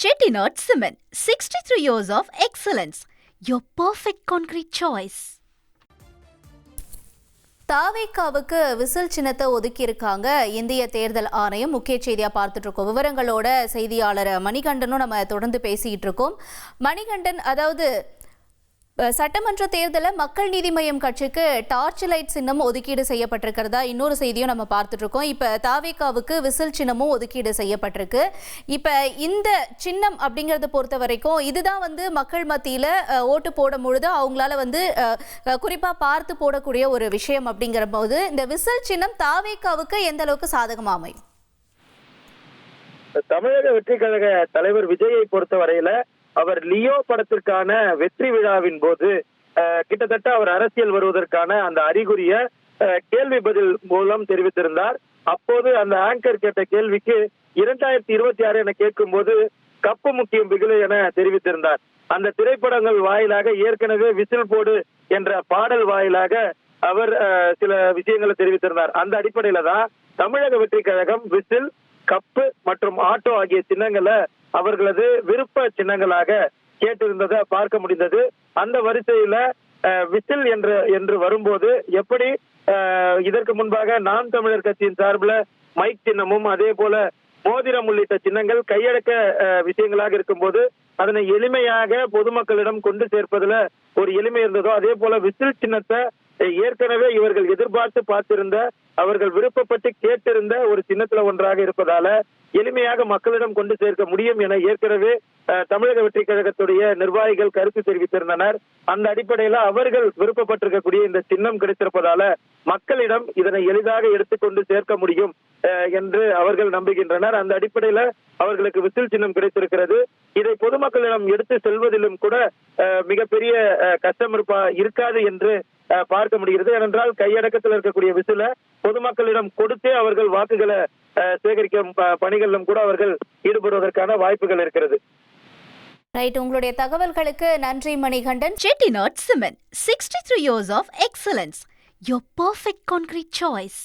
Chettinad Cement, 63 years of excellence. Your perfect concrete choice. தாவேக்காவுக்கு whistle சின்னத்தை ஒதுக்கி இருக்காங்க இந்திய தேர்தல் ஆணையம். முக்கிய செய்தியா பார்த்துட்டு இருக்கோம். விவரங்களோட செய்தியாளர் மணிகண்டனும் நம்ம தொடர்ந்து பேசிட்டு இருக்கோம். மணிகண்டன், அதாவது சட்டமன்ற தேர்தலில் மக்கள் நீதி மய்யம் கட்சிக்கு டார்ச் லைட் சின்னம் ஒதுக்கீடு செய்யப்பட்டிருக்கிறதா இன்னொரு செய்தியும் நம்ம பார்த்துட்டு இருக்கோம். இப்போ தாவேக்காவுக்கு விசில் சின்னமும் ஒதுக்கீடு செய்யப்பட்டிருக்கு. இப்போ இந்த சின்னம் அப்படிங்கிறத பொறுத்த வரைக்கும் இதுதான் மக்கள் மத்தியில் ஓட்டு போடும் பொழுது அவங்களால குறிப்பாக பார்த்து போடக்கூடிய ஒரு விஷயம். அப்படிங்கிற போது இந்த விசில் சின்னம் தாவேக்காவுக்கு எந்த அளவுக்கு சாதகமாக அமையும்? தமிழக வெற்றி கழக தலைவர் விஜயை பொறுத்த வரையில அவர் லியோ படத்திற்கான வெற்றி விழாவின் போது கிட்டத்தட்ட அவர் அரசியல் வருவதற்கான அந்த அறிகுறிய கேள்வி பதில் மூலம் தெரிவித்திருந்தார். அப்போது அந்த ஆங்கர் கேட்ட கேள்விக்கு 2026 என கேட்கும் போது கப்பு முக்கியம் பிகிலு என தெரிவித்திருந்தார். அந்த திரைப்படங்கள் வாயிலாக ஏற்கனவே விசில் போடு என்ற பாடல் வாயிலாக அவர் சில விஷயங்களை தெரிவித்திருந்தார். அந்த அடிப்படையில தான் தமிழக வெற்றி கழகம் விசில், கப்பு மற்றும் ஆட்டோ ஆகிய சின்னங்களை அவர்களது விருப்ப சின்னங்களாக கேட்டிருந்ததை பார்க்க முடிந்தது. அந்த வரிசையில விசில் என்று வரும்போது எப்படி இதற்கு முன்பாக நாம் தமிழர் கட்சியின் சார்பில் மைக் சின்னமும் அதே போல மோதிரம் உள்ளிட்ட சின்னங்கள் கையடக்க விஷயங்களாக இருக்கும்போது அதனை எளிமையாக பொதுமக்களிடம் கொண்டு சேர்ப்பதுல ஒரு எளிமை இருந்ததோ அதே போல விசில் சின்னத்தை ஏற்கனவே இவர்கள் எதிர்பார்த்து பார்த்திருந்த, அவர்கள் விருப்பப்பட்டு கேட்டிருந்த ஒரு சின்னத்துல ஒன்றாக இருப்பதால எளிமையாக மக்களிடம் கொண்டு சேர்க்க முடியும் என ஏற்கனவே தமிழக வெற்றி கழகத்துடைய நிர்வாகிகள் கருத்து தெரிவித்திருந்தனர். அந்த அடிப்படையில அவர்கள் விருப்பப்பட்டிருக்கக்கூடிய இந்த சின்னம் கிடைத்திருப்பதால மக்களிடம் இதனை எளிதாக எடுத்துக்கொண்டு சேர்க்க முடியும் என்று அவர்கள் நம்புகின்றனர். அந்த அடிப்படையில அவர்களுக்கு விசில் சின்னம் கிடைத்திருக்கிறது. இதை பொதுமக்களிடம் எடுத்து செல்வதிலும் கூட மிகப்பெரிய கஷ்டம் இருக்காது என்று பார்க்க முடிகிறது. ஏனென்றால் கையடக்கத்தில் இருக்கக்கூடிய விசில பொதுமக்களிடம் கொடுத்தே அவர்கள் வாக்குகளை சேகரிக்கும் பணிகளிலும் கூட அவர்கள் ஈடுபடுவதற்கான வாய்ப்புகள் இருக்கிறது. ரைட், உங்களுடைய தகவல்களுக்கு நன்றி Manikandan. Chettinad Cement, 63 years of excellence. Your perfect concrete choice.